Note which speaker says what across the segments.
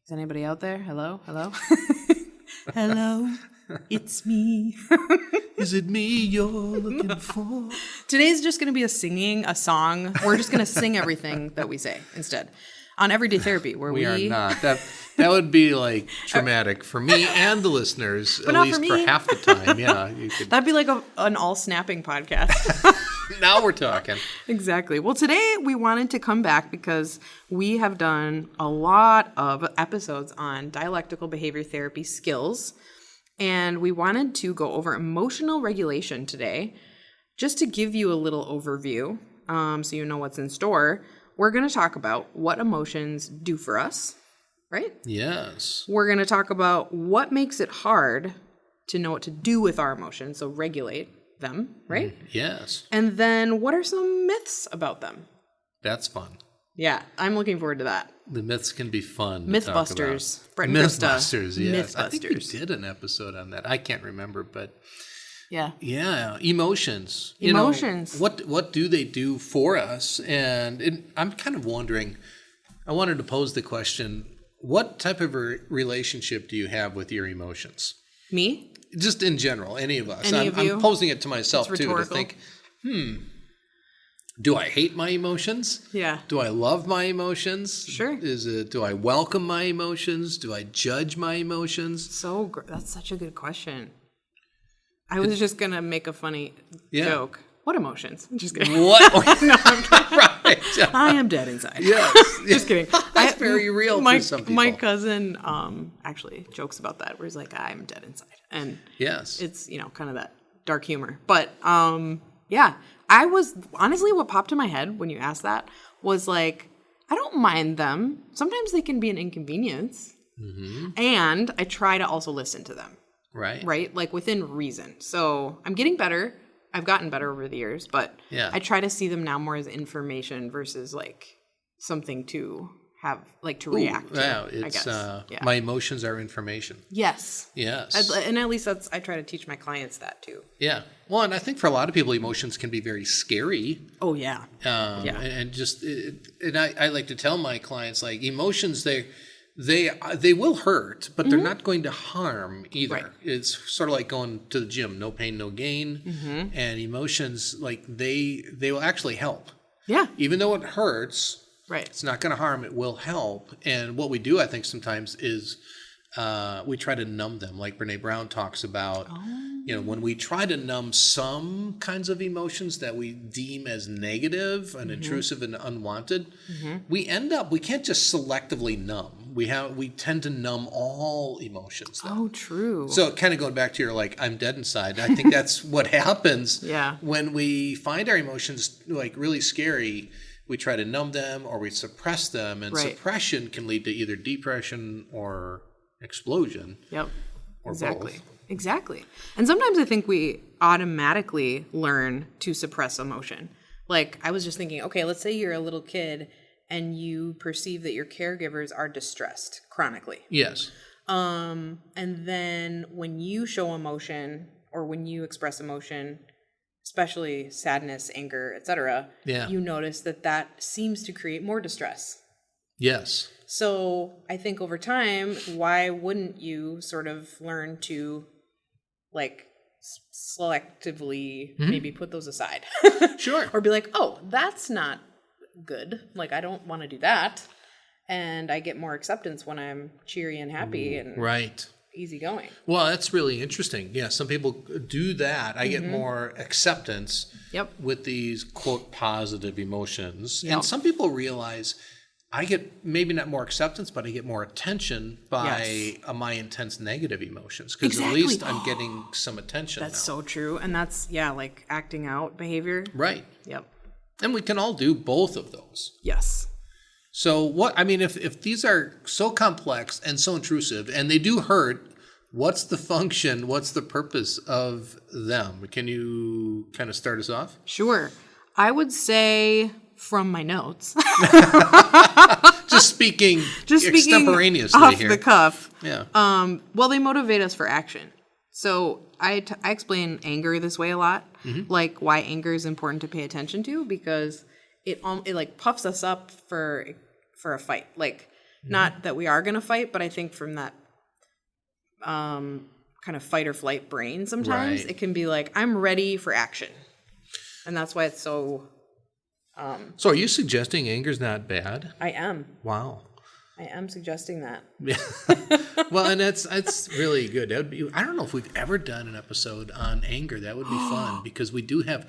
Speaker 1: Is anybody out there? Hello? Hello? Hello? It's me.
Speaker 2: Is it me you're looking for?
Speaker 1: Today's just going to be a song. We're just going to sing everything that we say instead. On Everyday Therapy, where
Speaker 2: We are not. That would be like traumatic for me and the listeners,
Speaker 1: But
Speaker 2: at
Speaker 1: not
Speaker 2: least
Speaker 1: for
Speaker 2: for
Speaker 1: me.
Speaker 2: half the time. Yeah, you could.
Speaker 1: That'd be like an all-snapping podcast.
Speaker 2: Now we're talking.
Speaker 1: Exactly. Well, today we wanted to come back because we have done a lot of episodes on dialectical behavior therapy skills, and we wanted to go over emotional regulation today, just to give you a little overview, so you know what's in store. We're going to talk about what emotions do for us, right?
Speaker 2: Yes.
Speaker 1: We're going to talk about what makes it hard to know what to do with our emotions, so regulate them, right?
Speaker 2: Yes.
Speaker 1: And then what are some myths about them?
Speaker 2: That's fun.
Speaker 1: Yeah, I'm looking forward to that.
Speaker 2: The myths can be fun.
Speaker 1: Mythbusters.
Speaker 2: To
Speaker 1: Brett
Speaker 2: talk
Speaker 1: and
Speaker 2: about.
Speaker 1: Christa.
Speaker 2: Mythbusters, yes. I think we
Speaker 1: Mythbusters.
Speaker 2: did an episode on that. I can't remember, but
Speaker 1: Yeah.
Speaker 2: yeah, emotions.
Speaker 1: Emotions.
Speaker 2: What do they do for us? And I'm kind of wondering, I wanted to pose the question, what type of relationship do you have with your emotions?
Speaker 1: Me?
Speaker 2: Just in general, any of us.
Speaker 1: Any of you?
Speaker 2: I'm posing it to myself
Speaker 1: It's
Speaker 2: too, to
Speaker 1: rhetorical.
Speaker 2: think, do I hate my emotions?
Speaker 1: Yeah.
Speaker 2: Do I love my emotions?
Speaker 1: Sure.
Speaker 2: Do I welcome my emotions? Do I judge my emotions?
Speaker 1: That's such a good question. I was just going to make a funny joke. What emotions? I'm just kidding.
Speaker 2: What? No, I'm right.
Speaker 1: I am dead inside.
Speaker 2: Yes.
Speaker 1: Just kidding.
Speaker 2: That's very real for some people.
Speaker 1: My cousin actually jokes about that, where he's like, I'm dead inside. And
Speaker 2: Yes.
Speaker 1: it's, kind of that dark humor. But yeah, I was honestly, what popped in my head when you asked that was like, I don't mind them. Sometimes they can be an inconvenience. Mm-hmm. And I try to also listen to them. Right? Like within reason. So I'm getting better. I've gotten better over the years, but I try to see them now more as information versus like something to have, like to react to.
Speaker 2: Wow,
Speaker 1: I guess.
Speaker 2: My emotions are information.
Speaker 1: Yes.
Speaker 2: Yes.
Speaker 1: And at least I try to teach my clients that too.
Speaker 2: Yeah. Well, and I think for a lot of people, emotions can be very scary.
Speaker 1: Oh, yeah.
Speaker 2: And just, and I like to tell my clients, like, emotions, they will hurt, but they're not going to harm either.
Speaker 1: Right.
Speaker 2: It's sort of like going to the gym, no pain, no gain. Mm-hmm. And emotions, like they will actually help.
Speaker 1: Yeah.
Speaker 2: Even though it hurts,
Speaker 1: Right.
Speaker 2: it's not going to harm. It will help. And what we do, I think, sometimes is we try to numb them. Like Brene Brown talks about, when we try to numb some kinds of emotions that we deem as negative and intrusive and unwanted, we can't just selectively numb. We tend to numb all emotions.
Speaker 1: Oh, true.
Speaker 2: So kind of going back to your, like, I'm dead inside, I think that's what happens when we find our emotions, like, really scary. We try to numb them or we suppress them, and suppression can lead to either depression or explosion.
Speaker 1: Yep.
Speaker 2: Or
Speaker 1: exactly.
Speaker 2: both.
Speaker 1: Exactly. And sometimes I think we automatically learn to suppress emotion. Like, I was just thinking, okay, let's say you're a little kid and you perceive that your caregivers are distressed chronically.
Speaker 2: Yes.
Speaker 1: And then when you show emotion or when you express emotion, especially sadness, anger, etc., you notice that seems to create more distress.
Speaker 2: Yes.
Speaker 1: So I think over time, why wouldn't you sort of learn to, like, selectively maybe put those aside?
Speaker 2: Sure.
Speaker 1: Or be like, oh, that's not good. Like, I don't want to do that. And I get more acceptance when I'm cheery and happy and easygoing.
Speaker 2: Well, that's really interesting. Yeah, some people do that. I get more acceptance with these, quote, positive emotions.
Speaker 1: Yep.
Speaker 2: And some people realize I get maybe not more acceptance, but I get more attention by my intense negative emotions. Because at least I'm getting some attention
Speaker 1: That's
Speaker 2: now.
Speaker 1: so true. And that's, like acting out behavior.
Speaker 2: Right.
Speaker 1: Yep.
Speaker 2: And we can all do both of those.
Speaker 1: Yes.
Speaker 2: So if these are so complex and so intrusive and they do hurt, what's the function? What's the purpose of them? Can you kind of start us off?
Speaker 1: Sure. I would say from my notes.
Speaker 2: Just speaking extemporaneously
Speaker 1: off
Speaker 2: here.
Speaker 1: the cuff.
Speaker 2: Yeah.
Speaker 1: Well, they motivate us for action. So I explain anger this way a lot, like why anger is important to pay attention to, because it like puffs us up for a fight. Like Not that we are going to fight, but I think from that kind of fight or flight brain sometimes,
Speaker 2: Right.
Speaker 1: it can be like, I'm ready for action. And that's why it's so...
Speaker 2: So are you suggesting anger's not bad?
Speaker 1: I am.
Speaker 2: Wow.
Speaker 1: I am suggesting that.
Speaker 2: Yeah. Well, and that's really good. That would be, I don't know if we've ever done an episode on anger. That would be fun because we do have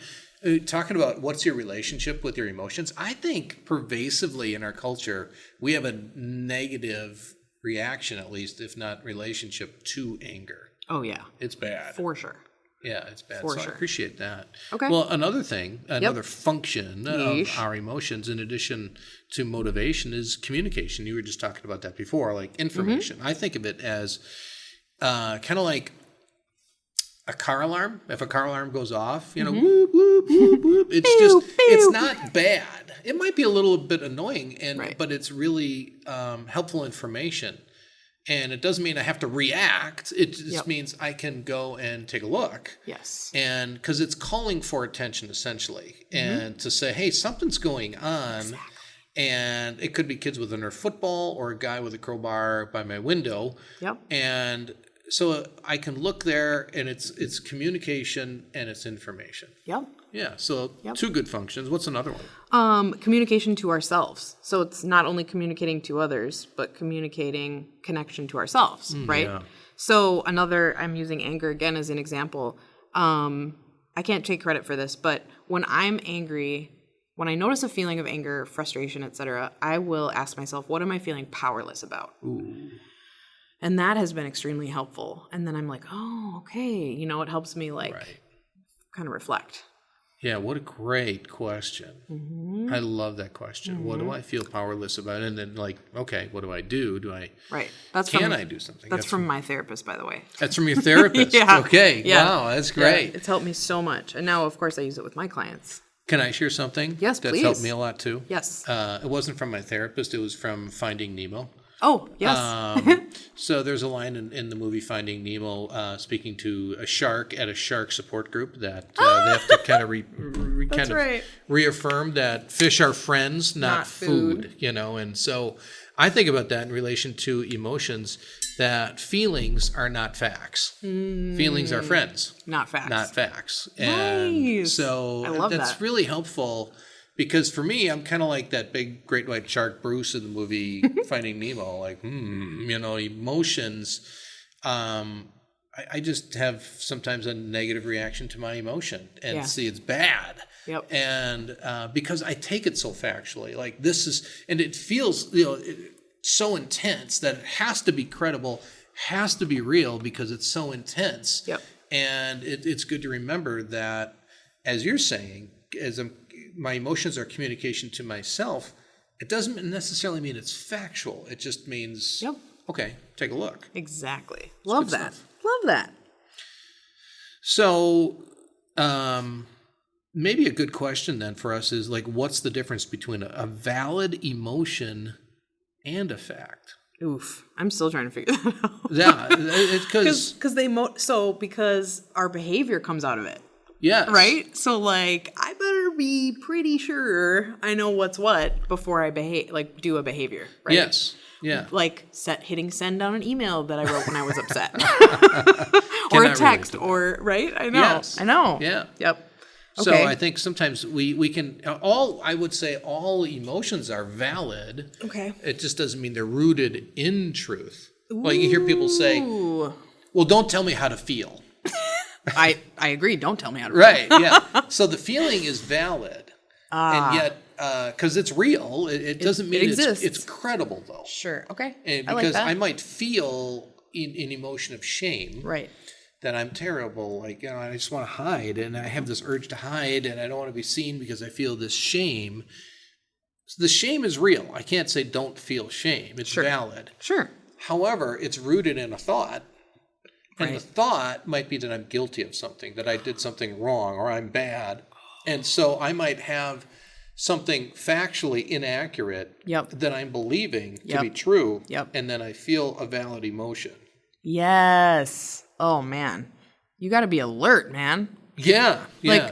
Speaker 2: talking about what's your relationship with your emotions. I think pervasively in our culture, we have a negative reaction, at least, if not relationship to anger.
Speaker 1: Oh, yeah.
Speaker 2: It's bad.
Speaker 1: For sure.
Speaker 2: Yeah, it's bad.
Speaker 1: For
Speaker 2: so
Speaker 1: sure.
Speaker 2: I appreciate that.
Speaker 1: Okay.
Speaker 2: Well, another thing, another function of
Speaker 1: Yeesh.
Speaker 2: our emotions, in addition to motivation, is communication. You were just talking about that before, like information. I think of it as kind of like a car alarm. If a car alarm goes off, whoop, whoop, whoop, whoop. It's
Speaker 1: Pew,
Speaker 2: just,
Speaker 1: pew.
Speaker 2: it's not bad. It might be a little bit annoying,
Speaker 1: Right.
Speaker 2: but it's really helpful information. And it doesn't mean I have to react. It just means I can go and take a look.
Speaker 1: Yes.
Speaker 2: And because it's calling for attention, essentially. And to say, hey, something's going on. Exactly. And it could be kids with a Nerf football or a guy with a crowbar by my window.
Speaker 1: Yep.
Speaker 2: And so I can look there, and it's communication and it's information.
Speaker 1: Yep.
Speaker 2: Yeah, so two good functions. What's another one?
Speaker 1: Communication to ourselves. So it's not only communicating to others, but communicating connection to ourselves, right?
Speaker 2: Yeah.
Speaker 1: So I'm using anger again as an example. I can't take credit for this, but when I'm angry, when I notice a feeling of anger, frustration, etc., I will ask myself, what am I feeling powerless about?
Speaker 2: Ooh.
Speaker 1: And that has been extremely helpful. And then I'm like, oh, okay. It helps me kind of reflect.
Speaker 2: Yeah, what a great question. Mm-hmm. I love that question. Mm-hmm. What do I feel powerless about? And then okay, what do I do?
Speaker 1: Right.
Speaker 2: I do something?
Speaker 1: That's from my therapist, by the way.
Speaker 2: That's from your therapist?
Speaker 1: Yeah.
Speaker 2: Okay.
Speaker 1: Yeah.
Speaker 2: Wow, that's great.
Speaker 1: Yeah, it's helped me so much. And now, of course, I use it with my clients.
Speaker 2: Can I share something?
Speaker 1: Yes,
Speaker 2: that's
Speaker 1: please.
Speaker 2: Helped me a lot too?
Speaker 1: Yes.
Speaker 2: It wasn't from my therapist. It was from Finding Nemo.
Speaker 1: Oh, yes.
Speaker 2: So there's a line in the movie Finding Nemo speaking to a shark at a shark support group that they have to kind of reaffirm that fish are friends, not food. And so I think about that in relation to emotions, that feelings are not facts. Feelings are friends.
Speaker 1: Not facts.
Speaker 2: Not facts. And
Speaker 1: nice.
Speaker 2: so
Speaker 1: I love
Speaker 2: that's
Speaker 1: that.
Speaker 2: really helpful. Because for me, I'm kind of like that big great white shark Bruce in the movie Finding Nemo. Emotions. I just have sometimes a negative reaction to my emotion and see it's bad.
Speaker 1: Yep.
Speaker 2: And because I take it so factually, and it feels so intense that it has to be credible, has to be real because it's so intense.
Speaker 1: Yep.
Speaker 2: And it's good to remember that, as you're saying, my emotions are communication to myself, it doesn't necessarily mean it's factual. It just means, okay, take a look.
Speaker 1: Exactly. Love that. Love that.
Speaker 2: So maybe a good question then for us is what's the difference between a valid emotion and a fact?
Speaker 1: Oof. I'm still trying to figure that out.
Speaker 2: Yeah.
Speaker 1: Because our behavior comes out of it.
Speaker 2: Yes.
Speaker 1: Right? So, I better be pretty sure I know what's what before I do a behavior, right?
Speaker 2: Yes. Yeah.
Speaker 1: Hitting send on an email that I wrote when I was upset. Or a text, right? I know.
Speaker 2: Yes.
Speaker 1: I know.
Speaker 2: Yeah.
Speaker 1: Yep.
Speaker 2: So
Speaker 1: okay.
Speaker 2: I think sometimes we can, I would say all emotions are valid.
Speaker 1: Okay.
Speaker 2: It just doesn't mean they're rooted in truth. You hear people say, well, don't tell me how to feel.
Speaker 1: I agree. Don't tell me how to.
Speaker 2: Right. Yeah. So the feeling is valid, and yet because it's real, it doesn't mean it's credible though.
Speaker 1: Sure. Okay.
Speaker 2: And
Speaker 1: I like
Speaker 2: because
Speaker 1: that.
Speaker 2: I might feel an emotion of shame.
Speaker 1: Right.
Speaker 2: That I'm terrible. I just want to hide, and I have this urge to hide, and I don't want to be seen because I feel this shame. So the shame is real. I can't say don't feel shame. It's valid.
Speaker 1: Sure.
Speaker 2: However, it's rooted in a thought. And the thought might be that I'm guilty of something, that I did something wrong, or I'm bad. And so I might have something factually inaccurate that I'm believing to be true, and then I feel a valid emotion.
Speaker 1: Yes. Oh, man. You got to be alert, man.
Speaker 2: Yeah.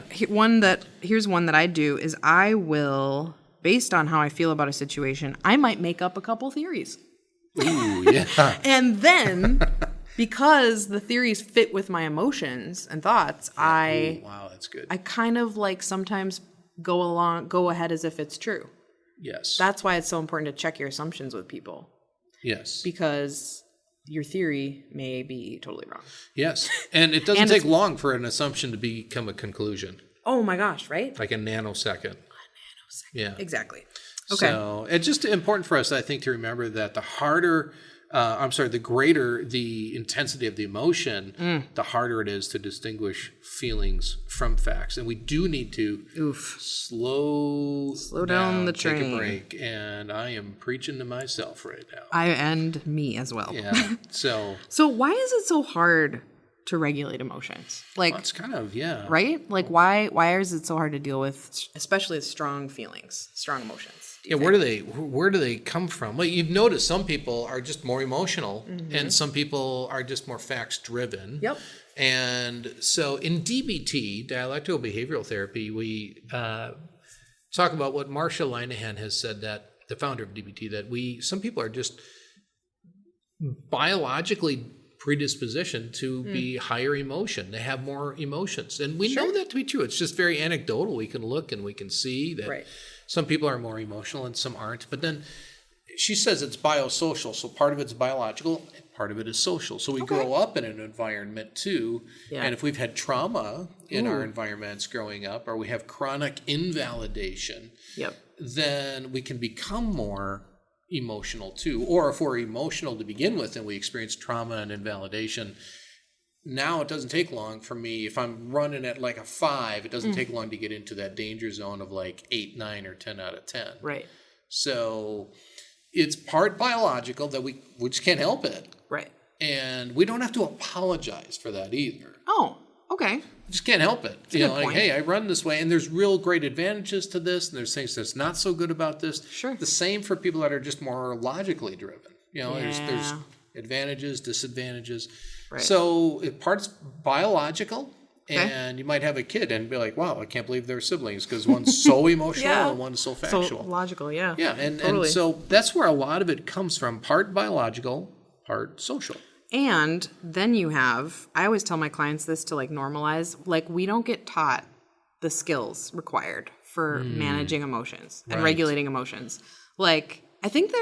Speaker 1: Here's one that I do is I will, based on how I feel about a situation, I might make up a couple theories.
Speaker 2: Ooh, yeah.
Speaker 1: And then, because the theories fit with my emotions and thoughts,
Speaker 2: Ooh, wow, that's good.
Speaker 1: I kind of like sometimes go ahead as if it's true.
Speaker 2: Yes.
Speaker 1: That's why it's so important to check your assumptions with people.
Speaker 2: Yes.
Speaker 1: Because your theory may be totally wrong.
Speaker 2: Yes. And it doesn't take long for an assumption to become a conclusion.
Speaker 1: Oh my gosh, right?
Speaker 2: Like a nanosecond. Yeah.
Speaker 1: Exactly. Okay.
Speaker 2: So it's just important for us, I think, to remember that the greater the intensity of the emotion, the harder it is to distinguish feelings from facts. And we do need to slow
Speaker 1: down the train.
Speaker 2: Take a break. And I am preaching to myself right now.
Speaker 1: And me as well.
Speaker 2: Yeah. So
Speaker 1: why is it so hard to regulate emotions? Like,
Speaker 2: it's kind of, yeah.
Speaker 1: Right? Like, why is it so hard to deal with, especially strong feelings, strong emotions?
Speaker 2: Yeah, where do they come from? Well, you've noticed some people are just more emotional, and some people are just more facts driven.
Speaker 1: Yep.
Speaker 2: And so in DBT, dialectical behavioral therapy, we talk about what Marsha Linehan has said, that the founder of DBT, that some people are just biologically predispositioned to be higher emotion. They have more emotions, and we know that to be true. It's just very anecdotal. We can look and we can see that some people are more emotional and some aren't. But then she says it's biosocial, so part of it's biological and part of it is social. So we grow up in an environment too, and if we've had trauma in our environments growing up, or we have chronic invalidation, then we can become more emotional too. Or if we're emotional to begin with and we experience trauma and invalidation, now it doesn't take long for me, if I'm running at like a 5, it doesn't take long to get into that danger zone of like 8, 9, or 10 out of 10.
Speaker 1: Right.
Speaker 2: So it's part biological that we just can't help it.
Speaker 1: Right.
Speaker 2: And we don't have to apologize for that either.
Speaker 1: Oh, okay.
Speaker 2: Just can't help it.
Speaker 1: That's a good
Speaker 2: like,
Speaker 1: point.
Speaker 2: hey, I run this way, and there's real great advantages to this, and there's things that's not so good about this.
Speaker 1: Sure.
Speaker 2: The same for people that are just more logically driven. There's advantages, disadvantages.
Speaker 1: Right.
Speaker 2: So part's biological, and you might have a kid and be like, wow, I can't believe they're siblings because one's so emotional and one's so factual.
Speaker 1: So logical, yeah.
Speaker 2: Yeah, and
Speaker 1: Totally.
Speaker 2: and so that's where a lot of it comes from, part biological, part social.
Speaker 1: And then I always tell my clients this to like normalize, like we don't get taught the skills required for managing emotions and regulating emotions. Like, I think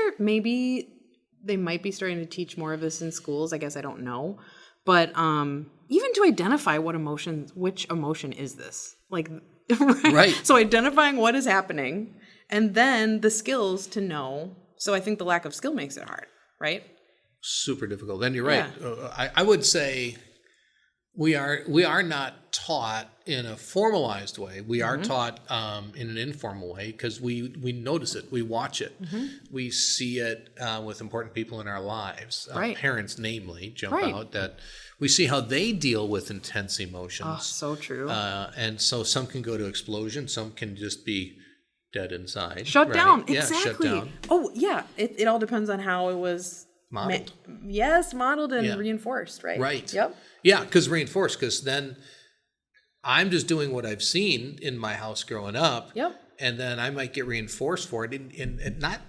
Speaker 1: they might be starting to teach more of this in schools. I guess I don't know. But even to identify which emotion is this? Like, right. So identifying what is happening and then the skills to know. So I think the lack of skill makes it hard, right? Super
Speaker 2: difficult. And you're right. I would say we are not taught in a formalized way. We are taught in an informal way because we notice it, we watch it, we see it with important people in our lives. Parents, namely, jump out that we see how they deal with intense emotions.
Speaker 1: Oh, so true.
Speaker 2: And so some can go to explosion, some can just be dead inside.
Speaker 1: Shut down.
Speaker 2: Yeah,
Speaker 1: exactly.
Speaker 2: shut down.
Speaker 1: Oh, yeah. It all depends on how it was
Speaker 2: modeled.
Speaker 1: Modeled and reinforced, right?
Speaker 2: Right.
Speaker 1: Yep.
Speaker 2: Yeah, because then I'm just doing what I've seen in my house growing up.
Speaker 1: Yep.
Speaker 2: And then I might get reinforced for it and not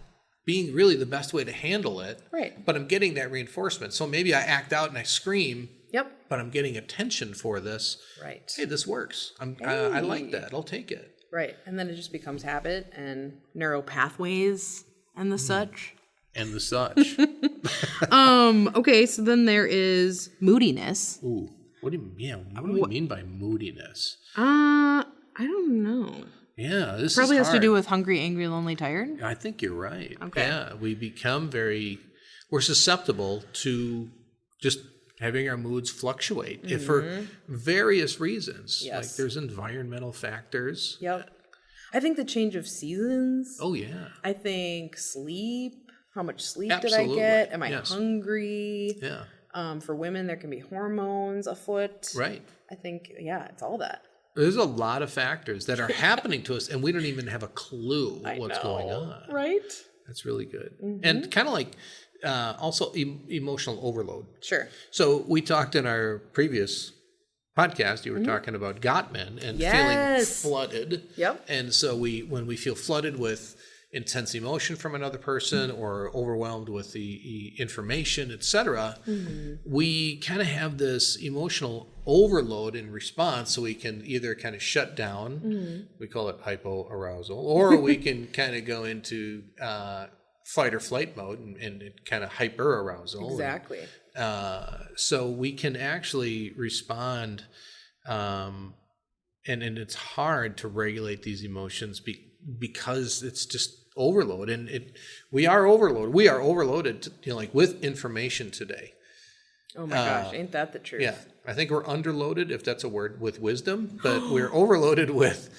Speaker 2: being really the best way to handle it.
Speaker 1: Right.
Speaker 2: But I'm getting that reinforcement. So maybe I act out and I scream.
Speaker 1: Yep.
Speaker 2: But I'm getting attention for this.
Speaker 1: Right.
Speaker 2: Hey, this works. I like that. I'll take it.
Speaker 1: Right. And then it just becomes habit and neural pathways and the such.
Speaker 2: And the such.
Speaker 1: Okay, so then there is moodiness.
Speaker 2: Ooh. What do you mean by moodiness?
Speaker 1: I don't know.
Speaker 2: Yeah, this
Speaker 1: probably
Speaker 2: is
Speaker 1: has to do with hungry, angry, lonely, tired.
Speaker 2: I think you're right.
Speaker 1: Okay.
Speaker 2: Yeah, we're susceptible to just having our moods fluctuate if for various reasons.
Speaker 1: Yes.
Speaker 2: Like there's environmental factors.
Speaker 1: Yep. I think the change of seasons.
Speaker 2: Oh, yeah.
Speaker 1: I think sleep. How much sleep
Speaker 2: Absolutely.
Speaker 1: did I get? Am I hungry?
Speaker 2: Yeah.
Speaker 1: For women, there can be hormones afoot.
Speaker 2: Right.
Speaker 1: I think, it's all that.
Speaker 2: There's a lot of factors that are happening to us, and we don't even have a clue what's going on.
Speaker 1: Right?
Speaker 2: That's really good. And kind of like also emotional overload.
Speaker 1: Sure.
Speaker 2: So we talked in our previous podcast, you were talking about Gottman and feeling flooded.
Speaker 1: Yep.
Speaker 2: And so when we feel flooded with intense emotion from another person or overwhelmed with the information, etc., we kind of have this emotional overload in response, so we can either kind of shut down, we call it hypoarousal, or we can kind of go into fight or flight mode and kind of hyperarousal.
Speaker 1: Exactly.
Speaker 2: So we can actually respond, and it's hard to regulate these emotions because it's just overload, and we are overloaded. We are overloaded, like with information today.
Speaker 1: Oh my gosh, ain't that the truth?
Speaker 2: Yeah, I think we're underloaded, if that's a word, with wisdom, but we're overloaded with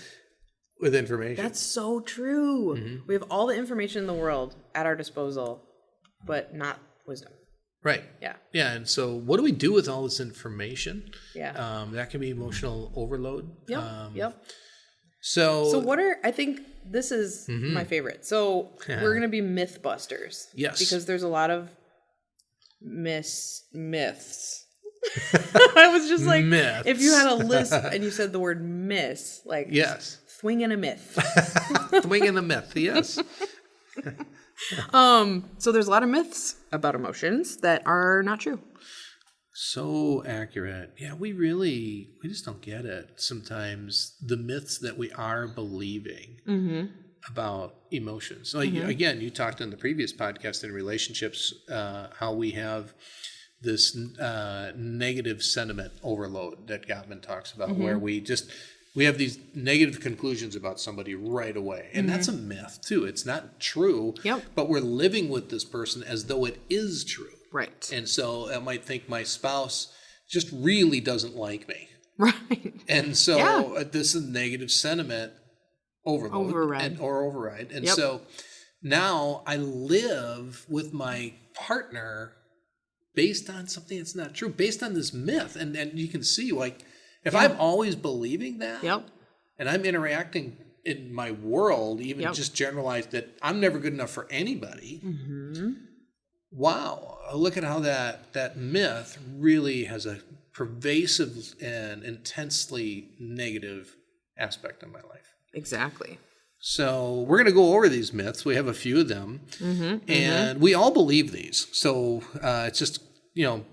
Speaker 2: information.
Speaker 1: That's so true. We have all the information in the world at our disposal, but not wisdom.
Speaker 2: Right.
Speaker 1: Yeah.
Speaker 2: Yeah, and so what do we do with all this information?
Speaker 1: Yeah.
Speaker 2: That can be emotional overload.
Speaker 1: Yep.
Speaker 2: So
Speaker 1: what are, I think this is my favorite. So we're going to be myth busters.
Speaker 2: Yes.
Speaker 1: Because there's a lot of myths. I was just like,
Speaker 2: Myths.
Speaker 1: if you had a list and you said the word miss, like,
Speaker 2: yes.
Speaker 1: swinging a myth.
Speaker 2: Swinging the myth, yes.
Speaker 1: So there's a lot of myths about emotions that are not true.
Speaker 2: So accurate. Yeah, we just don't get it sometimes, the myths that we are believing about emotions. So again, you talked in the previous podcast in relationships, how we have this negative sentiment overload that Gottman talks about, where we have these negative conclusions about somebody right away. And that's a myth too. It's not true, but we're living with this person as though it is true.
Speaker 1: Right.
Speaker 2: And so I might think my spouse just really doesn't like me.
Speaker 1: Right.
Speaker 2: And so this is negative sentiment override. And so now I live with my partner based on something that's not true, based on this myth. And you can see, like, if I'm always believing that, and I'm interacting in my world, even just generalized, that I'm never good enough for anybody, wow, look at how that myth really has a pervasive and intensely negative aspect of my life.
Speaker 1: Exactly.
Speaker 2: So we're going to go over these myths. We have a few of them, and we all believe these. So it's just,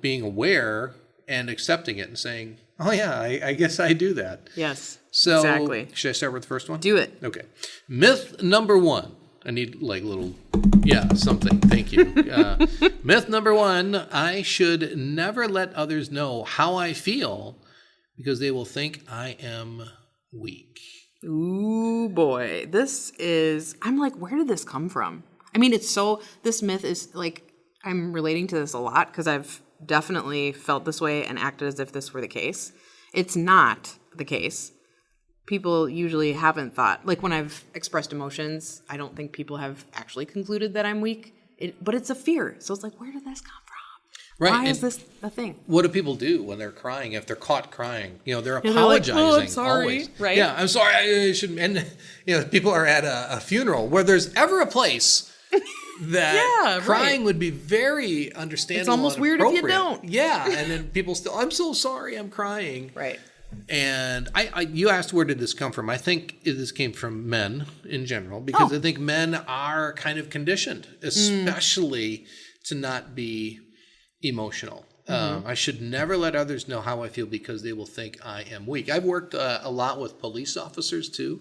Speaker 2: being aware and accepting it and saying, oh yeah, I guess I do that.
Speaker 1: Yes,
Speaker 2: so
Speaker 1: exactly.
Speaker 2: Should I start with the first one?
Speaker 1: Do it.
Speaker 2: Okay. Myth number 1. I need like little, something. Thank you. Myth number 1, I should never let others know how I feel because they will think I am weak.
Speaker 1: Ooh, boy. I'm like, where did this come from? I mean, this myth is like, I'm relating to this a lot because I've definitely felt this way and acted as if this were the case. It's not the case. People usually haven't thought, like when I've expressed emotions, I don't think people have actually concluded that I'm weak, but it's a fear. So it's like, where did this come from?
Speaker 2: Right.
Speaker 1: Why is this a thing?
Speaker 2: What do people do when they're crying? If they're caught crying, they're apologizing.
Speaker 1: They're like, oh, I'm sorry.
Speaker 2: Always.
Speaker 1: Right?
Speaker 2: Yeah, I'm sorry. I shouldn't. And people are at a funeral where there's ever a place that crying would be very understandable.
Speaker 1: It's almost
Speaker 2: and
Speaker 1: weird if you don't.
Speaker 2: Yeah, and then people still, I'm so sorry, I'm crying.
Speaker 1: Right.
Speaker 2: And you asked where did this come from? I think this came from men in general, because I think men are kind of conditioned, especially to not be emotional. I should never let others know how I feel because they will think I am weak. I've worked a lot with police officers too,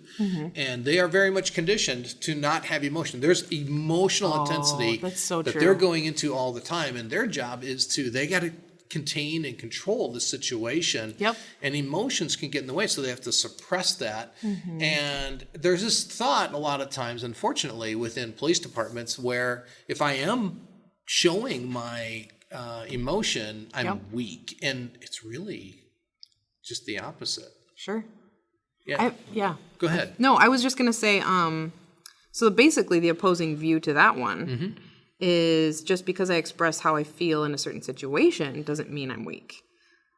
Speaker 2: and they are very much conditioned to not have emotion. There's emotional intensity that they're going into all the time, and their job is they got to contain and control the situation. And emotions can get in the way, so they have to suppress that. And there's this thought a lot of times, unfortunately, within police departments where if I am showing my emotion, I'm weak. And it's really just the opposite.
Speaker 1: Sure.
Speaker 2: Yeah. Go ahead.
Speaker 1: No, I was just going to say, so basically the opposing view to that one is just because I express how I feel in a certain situation doesn't mean I'm weak.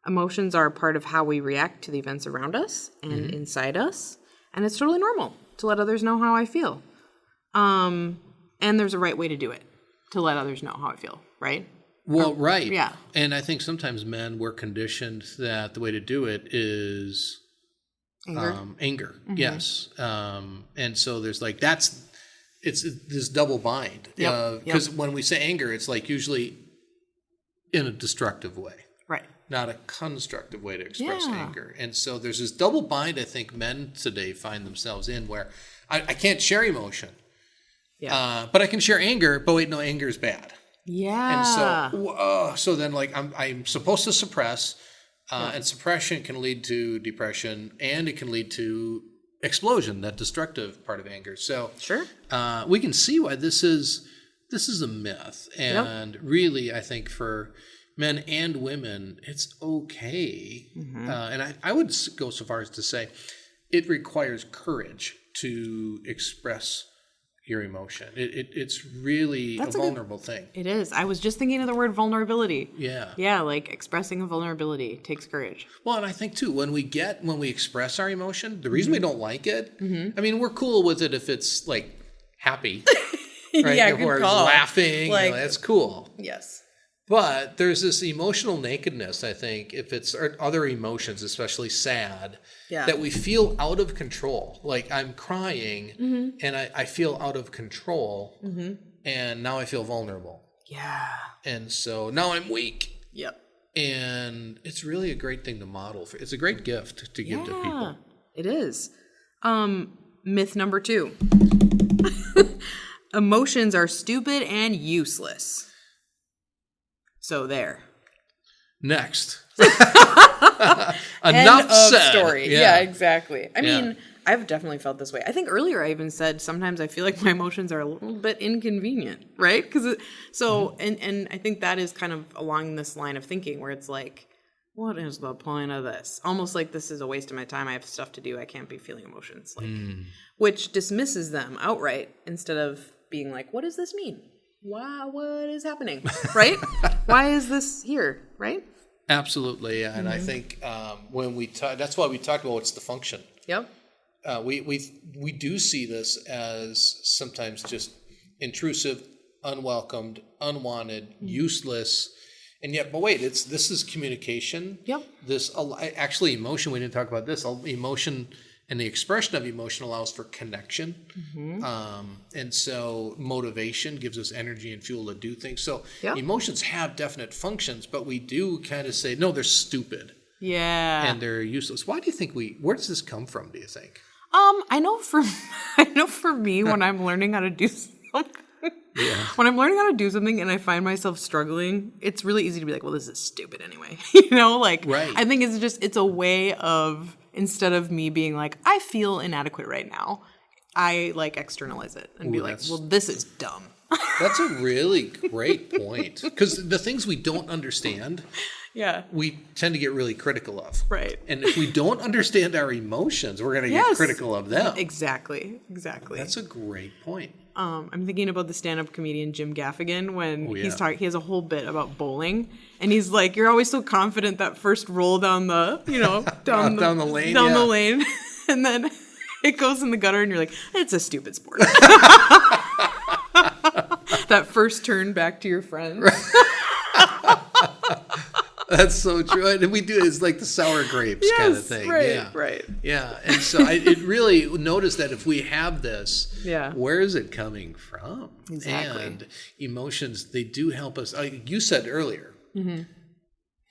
Speaker 1: Emotions are a part of how we react to the events around us and inside us. And it's totally normal to let others know how I feel. And there's a right way to do it, to let others know how I feel, right?
Speaker 2: Well, right.
Speaker 1: Yeah.
Speaker 2: And I think sometimes men were conditioned that the way to do it is
Speaker 1: anger.
Speaker 2: Yes. And so there's like, that's it's this double bind. Because when we say anger, it's like usually in a destructive way.
Speaker 1: Right.
Speaker 2: Not a constructive way to express anger. And so there's this double bind I think men today find themselves in where I can't share emotion. Yeah. But I can share anger, but wait, no, anger is bad.
Speaker 1: Yeah.
Speaker 2: And so then like I'm supposed to suppress, and suppression can lead to depression, and it can lead to explosion, that destructive part of anger. So
Speaker 1: sure.
Speaker 2: We can see why this is a myth. And really, I think for men and women, it's okay. And I would go so far as to say it requires courage to express your emotion. It's really a vulnerable thing.
Speaker 1: It is. I was just thinking of the word vulnerability.
Speaker 2: Yeah.
Speaker 1: Yeah, like expressing a vulnerability takes courage.
Speaker 2: Well, and I think too, when we express our emotion, the reason we don't like it, I mean, we're cool with it if it's like happy, right?
Speaker 1: Yeah,
Speaker 2: if
Speaker 1: good
Speaker 2: we're
Speaker 1: call.
Speaker 2: laughing,
Speaker 1: Like,
Speaker 2: that's cool.
Speaker 1: Yes.
Speaker 2: But there's this emotional nakedness, I think, if it's other emotions, especially sad, that we feel out of control. Like I'm crying and I feel out of control and now I feel vulnerable. Yeah. And so now I'm weak. Yep. And it's really a great thing to model for. It's a great gift to give to people.
Speaker 1: It is. Myth number 2. Emotions are stupid and useless. So there.
Speaker 2: Next. Enough said.
Speaker 1: Story. Yeah, exactly. I mean, I've definitely felt this way. I think earlier I even said sometimes I feel like my emotions are a little bit inconvenient, right? Because and I think that is kind of along this line of thinking where it's like, what is the point of this? Almost like this is a waste of my time. I have stuff to do. I can't be feeling emotions, like, which dismisses them outright instead of being like, what does this mean? Wow, what is happening? Right? Why is this here? Right?
Speaker 2: Absolutely. And I think when we talk, that's why we talked about what's the function.
Speaker 1: Yep.
Speaker 2: We do see this as sometimes just intrusive, unwelcomed, unwanted, useless. And yet, but wait, this is communication. Yep. This actually emotion. We didn't talk about this. Emotion and the expression of emotion allows for connection. And so motivation gives us energy and fuel to do things. So emotions have definite functions, but we do kind of say, no, they're stupid. Yeah. And they're useless. Why do you think where does this come from, do you think? I know for me, when I'm learning how to do something, when I'm learning how to do something and I find myself struggling, it's really easy to be like, well, this is stupid anyway. Right. I think it's a way of, instead of me being like, I feel inadequate right now, I like externalize it and be like, well, this is dumb. That's a really great point. Because the things we don't understand, we tend to get really critical of. Right. And if we don't understand our emotions, we're going to get critical of them. Exactly. That's a great point. I'm thinking about the stand-up comedian Jim Gaffigan when he has a whole bit about bowling, and he's like, "You're always so confident that first roll down the, down the lane, and then it goes in the gutter, and you're like, it's a stupid sport." That first turn back to your friends. That's so true. And we do, it's like the sour grapes kind of thing. Right. Yeah. And so it really notice that if we have this, where is it coming from? Exactly. And emotions, they do help us. You said earlier,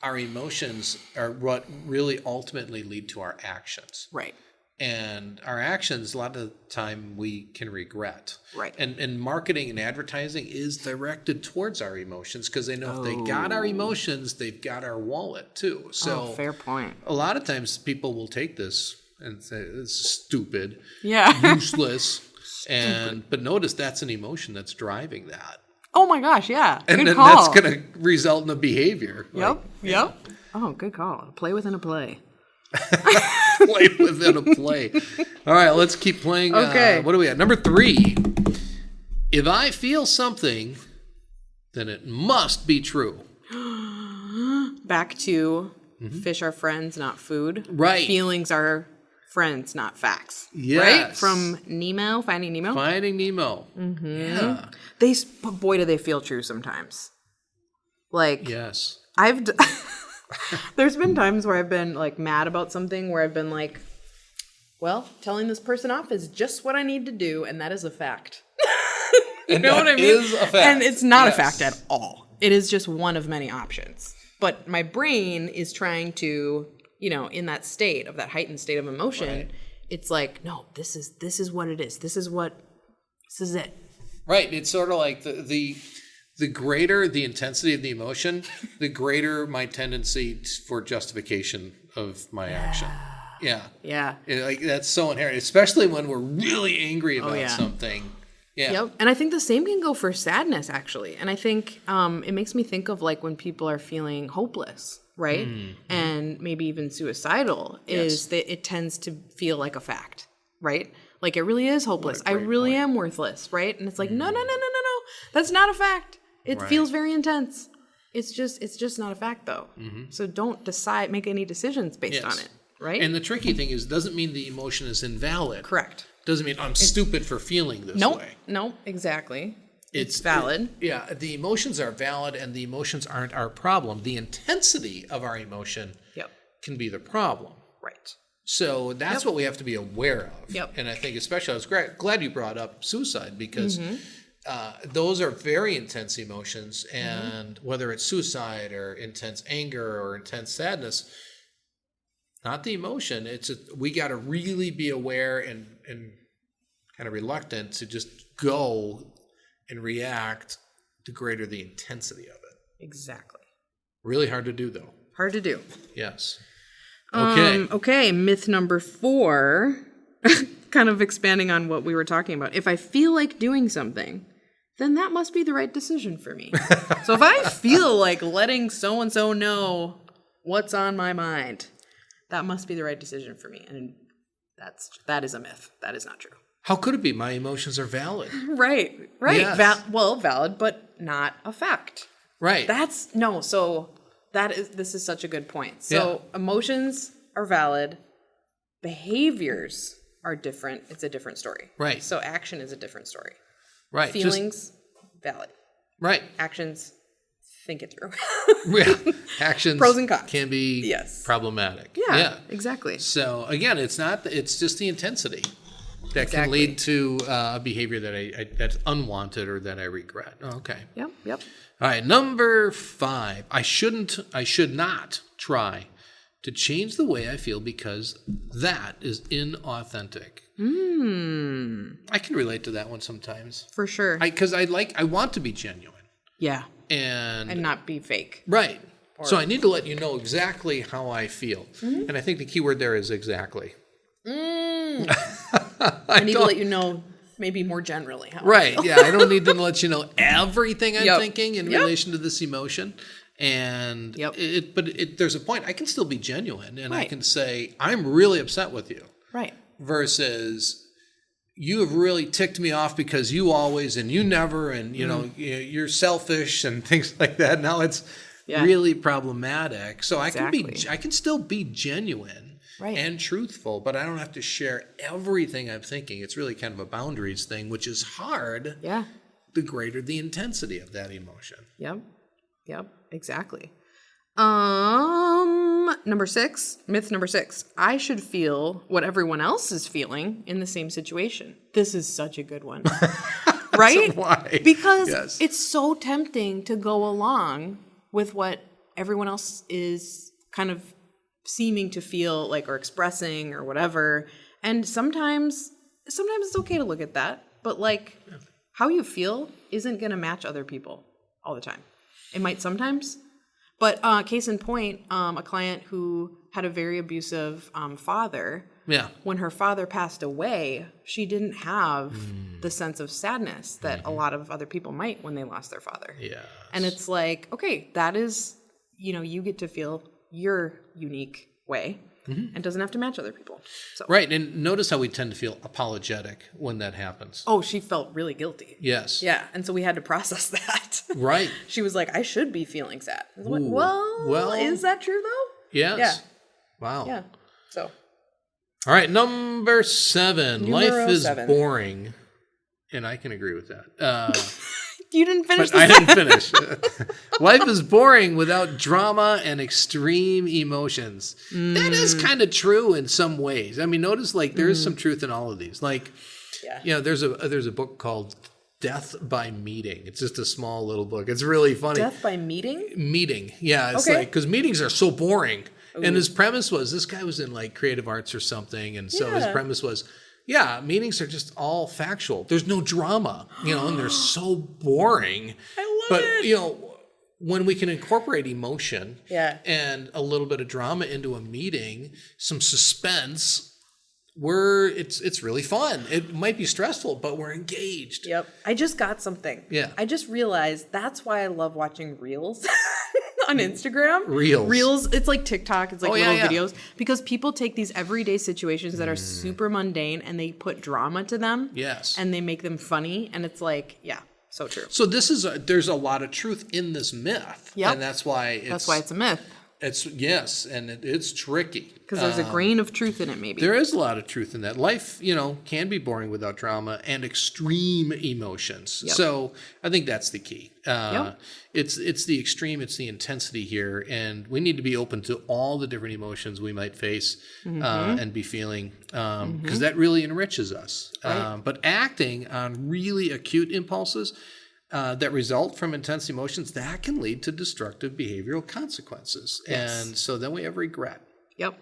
Speaker 2: our emotions are what really ultimately lead to our actions. Right. And our actions, a lot of the time, we can regret. Right. And marketing and advertising is directed towards our emotions because they know if they got our emotions, they've got our wallet too. So fair point. A lot of times people will take this and say, it's stupid, useless. But notice that's an emotion that's driving that. Oh my gosh, yeah. And then that's going to result in a behavior. Yep. Oh, good call. A play within a play. Play within a play. All right, let's keep playing. Okay. What do we have? Number 3. If I feel something, then it must be true. Back to fish are friends, not food. Right. Feelings are friends, not facts. Yes. Right? From Nemo, Finding Nemo. Finding Nemo. Yeah. Boy, do they feel true sometimes. Like, yes. There's been times where I've been like mad about something where I've been like, well, telling this person off is just what I need to do, and that is a fact.
Speaker 1: You know what I mean?
Speaker 2: Is a fact.
Speaker 1: And it's not a
Speaker 2: Yes.
Speaker 1: fact at all. It is just one of many options. But my brain is trying to, in that state of that heightened state of emotion,
Speaker 2: Right.
Speaker 1: it's like, no, this is what it is. This is it.
Speaker 2: Right. It's sort of like the greater the intensity of the emotion, the greater my tendency for justification of my action. Yeah.
Speaker 1: Yeah.
Speaker 2: Like that's so inherent, especially when we're really angry about
Speaker 1: yeah.
Speaker 2: something. Yeah.
Speaker 1: Yep. And I think the same can go for sadness, actually. And I think it makes me think of like when people are feeling hopeless, right? And maybe even suicidal, is that it tends to feel like a fact, right? Like it really is hopeless. I really am worthless, right? And it's like, no. That's not a fact. It feels very intense. It's just not a fact, though. So don't make any decisions based on it, right?
Speaker 2: And the tricky thing is, doesn't mean the emotion is invalid.
Speaker 1: Correct.
Speaker 2: Doesn't mean I'm stupid for feeling this way.
Speaker 1: No, exactly.
Speaker 2: It's
Speaker 1: valid.
Speaker 2: The emotions are valid, and the emotions aren't our problem. The intensity of our emotion can be the problem.
Speaker 1: Right.
Speaker 2: So that's what we have to be aware of.
Speaker 1: Yep.
Speaker 2: And I think especially, I was glad you brought up suicide, because those are very intense emotions, and whether it's suicide or intense anger or intense sadness, not the emotion. We got to really be aware and kind of reluctant to just go and react the greater the intensity of it.
Speaker 1: Exactly.
Speaker 2: Really hard to do, though.
Speaker 1: Hard to do.
Speaker 2: Yes. Okay.
Speaker 1: Okay, myth number 4, kind of expanding on what we were talking about. If I feel like doing something, then that must be the right decision for me. So if I feel like letting so-and-so know what's on my mind, that must be the right decision for me. And that is a myth. That is not true.
Speaker 2: How could it be? My emotions are valid.
Speaker 1: Right.
Speaker 2: Yes.
Speaker 1: Valid, but not a fact.
Speaker 2: Right.
Speaker 1: This is such a good point. So emotions are valid. Behaviors are different. It's a different story.
Speaker 2: Right.
Speaker 1: So action is a different story.
Speaker 2: Right.
Speaker 1: Feelings, valid.
Speaker 2: Right.
Speaker 1: Actions, think it through.
Speaker 2: Actions
Speaker 1: Pros and cons.
Speaker 2: Can be problematic.
Speaker 1: Yeah, exactly.
Speaker 2: So again, it's just the intensity that can lead to a behavior that's unwanted or that I regret. Oh, okay.
Speaker 1: Yep.
Speaker 2: All right, number 5. I should not try to change the way I feel because that is inauthentic. I can relate to that one sometimes.
Speaker 1: For sure.
Speaker 2: Because I want to be genuine.
Speaker 1: Yeah.
Speaker 2: And
Speaker 1: not be fake.
Speaker 2: Right. So I need to let you know exactly how I feel. And I think the key word there is exactly.
Speaker 1: I need to let you know maybe more generally how
Speaker 2: Right.
Speaker 1: I feel.
Speaker 2: Yeah. I don't need to let you know everything I'm thinking in relation to this emotion. And there's a point. I can still be genuine, and I can say, I'm really upset with you.
Speaker 1: Right.
Speaker 2: Versus, you have really ticked me off because you always and you never, and you're selfish and things like that. Now it's really problematic. So I can still be genuine and truthful, but I don't have to share everything I'm thinking. It's really kind of a boundaries thing, which is hard.
Speaker 1: Yeah.
Speaker 2: The greater the intensity of that emotion.
Speaker 1: Yep. Exactly. Myth number 6. I should feel what everyone else is feeling in the same situation. This is such a good one. Right?
Speaker 2: Why?
Speaker 1: Because it's so tempting to go along with what everyone else is kind of seeming to feel like or expressing or whatever. And sometimes it's okay to look at that, but like how you feel isn't going to match other people all the time. It might sometimes. But case in point, a client who had a very abusive father, when her father passed away, she didn't have the sense of sadness that a lot of other people might when they lost their father. Yeah. And it's like, okay, that is, you get to feel your unique way and doesn't have to match other people. So.
Speaker 2: Right. And notice how we tend to feel apologetic when that happens.
Speaker 1: Oh, she felt really guilty.
Speaker 2: Yes.
Speaker 1: Yeah. And so we had to process that.
Speaker 2: Right.
Speaker 1: She was like, I should be feeling sad. I was like, well, is that true though?
Speaker 2: Yes.
Speaker 1: Yeah.
Speaker 2: Wow.
Speaker 1: Yeah. So.
Speaker 2: All right. Number 7. Life is boring. And I can agree with that.
Speaker 1: You didn't finish
Speaker 2: I didn't finish. Life is boring without drama and extreme emotions. That is kind of true in some ways. I mean, notice there is some truth in all of these. There's a book called Death by Meeting. It's just a small little book. It's really funny.
Speaker 1: Death by meeting?
Speaker 2: Meeting. Yeah. It's
Speaker 1: Okay.
Speaker 2: like, because meetings are so boring. Ooh. And his premise was, this guy was in like creative arts or something. And so his premise was, meetings are just all factual. There's no drama, and they're so boring.
Speaker 1: I love it.
Speaker 2: But, when we can incorporate emotion and a little bit of drama into a meeting, some suspense, it's really fun. It might be stressful, but we're engaged.
Speaker 1: Yep. I just got something.
Speaker 2: Yeah.
Speaker 1: I just realized that's why I love watching Reels on Instagram.
Speaker 2: Reels.
Speaker 1: It's like TikTok. It's like little
Speaker 2: yeah.
Speaker 1: videos. Because people take these everyday situations that are super mundane and they put drama to them.
Speaker 2: Yes.
Speaker 1: And they make them funny. And it's like, so true.
Speaker 2: So there's a lot of truth in this myth.
Speaker 1: Yep.
Speaker 2: And that's why
Speaker 1: it's a myth.
Speaker 2: It's tricky.
Speaker 1: Because there's a grain of truth in it, maybe.
Speaker 2: There is a lot of truth in that. Life, can be boring without drama and extreme emotions.
Speaker 1: Yep.
Speaker 2: So I think that's the key.
Speaker 1: Yep.
Speaker 2: It's the extreme, it's the intensity here, and we need to be open to all the different emotions we might face and be feeling, because that really enriches us.
Speaker 1: Right.
Speaker 2: But acting on really acute impulses that result from intense emotions, that can lead to destructive behavioral consequences.
Speaker 1: Yes.
Speaker 2: And so then we have regret.
Speaker 1: Yep.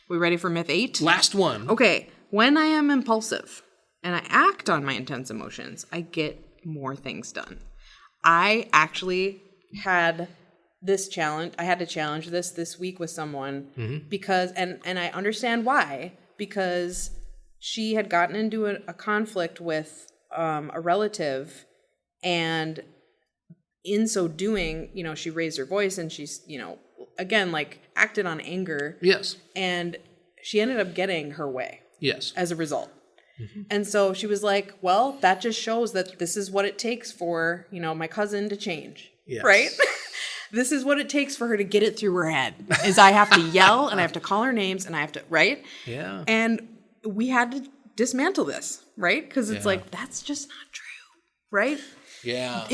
Speaker 1: We ready for myth 8?
Speaker 2: Last one.
Speaker 1: Okay. When I am impulsive and I act on my intense emotions, I get more things done. I actually had this challenge. I had to challenge this week with someone because, and I understand why, because she had gotten into a conflict with a relative, and in so doing, she raised her voice and she's, again, like acted on anger.
Speaker 2: Yes.
Speaker 1: And she ended up getting her way.
Speaker 2: Yes.
Speaker 1: As a result. And so she was like, well, that just shows that this is what it takes for, my cousin to change.
Speaker 2: Yes.
Speaker 1: Right? This is what it takes for her to get it through her head, is I have to yell and I have to call her names and I have to, right?
Speaker 2: Yeah.
Speaker 1: And we had to dismantle this, right? Because it's like, that's just not true, right?
Speaker 2: Yeah.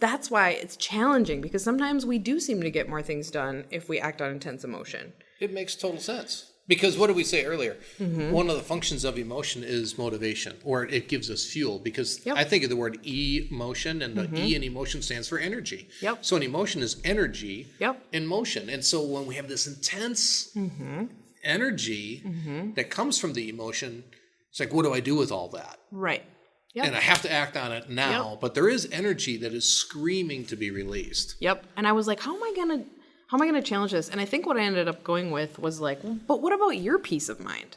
Speaker 1: That's why it's challenging, because sometimes we do seem to get more things done if we act on intense emotion.
Speaker 2: It makes total sense. Because what did we say earlier? One of the functions of emotion is motivation, or it gives us fuel. Because I think of the word emotion, and the E in emotion stands for energy.
Speaker 1: Yep.
Speaker 2: So an emotion is energy
Speaker 1: Yep.
Speaker 2: in motion. And so when we have this intense energy that comes from the emotion, it's like, what do I do with all that?
Speaker 1: Right. Yep.
Speaker 2: And I have to act on it now. But there is energy that is screaming to be released.
Speaker 1: Yep. And I was like, how am I gonna challenge this? And I think what I ended up going with was like, but what about your peace of mind?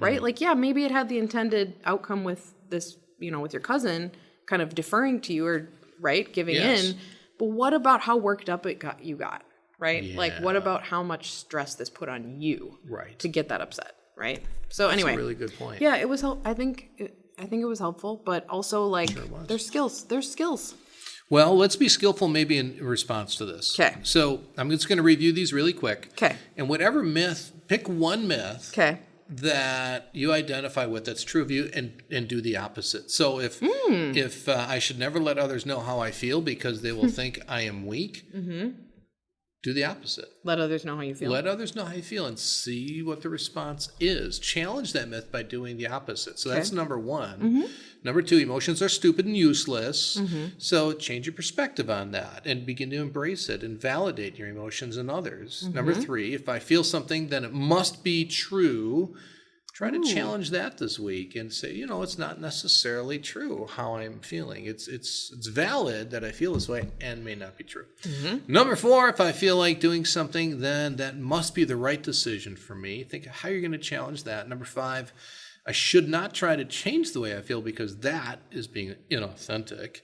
Speaker 1: Right? Like, maybe it had the intended outcome with this, with your cousin kind of deferring to you, or giving in. But what about how worked up you got, right?
Speaker 2: Yeah.
Speaker 1: Like, what about how much stress this put on you,
Speaker 2: Right.
Speaker 1: to get that upset, right? So anyway,
Speaker 2: That's a really good point.
Speaker 1: Yeah, it was. I think it was helpful, but also like, there's skills. There's skills.
Speaker 2: Well, let's be skillful maybe in response to this.
Speaker 1: Okay.
Speaker 2: So I'm just going to review these really quick.
Speaker 1: Okay.
Speaker 2: And whatever myth, pick one myth that you identify with that's true of you, and do the opposite. So if I should never let others know how I feel because they will think I am weak, do the opposite.
Speaker 1: Let others know how you feel.
Speaker 2: Let others know how you feel and see what the response is. Challenge that myth by doing the opposite. So that's number one. Number two, emotions are stupid and useless. So change your perspective on that and begin to embrace it and validate your emotions in others. Number three, if I feel something, then it must be true. Try to challenge that this week and say, it's not necessarily true how I'm feeling. It's valid that I feel this way and may not be true. Number four, if I feel like doing something, then that must be the right decision for me. Think of how you're going to challenge that. Number five, I should not try to change the way I feel because that is being inauthentic.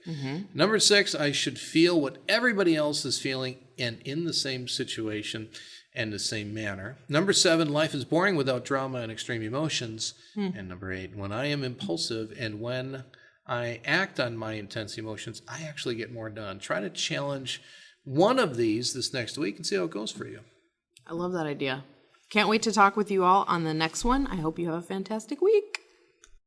Speaker 2: Number six, I should feel what everybody else is feeling and in the same situation and the same manner. Number seven, life is boring without drama and extreme emotions. And number eight, when I am impulsive and when I act on my intense emotions, I actually get more done. Try to challenge one of these this next week and see how it goes for you.
Speaker 1: I love that idea. Can't wait to talk with you all on the next one. I hope you have a fantastic week.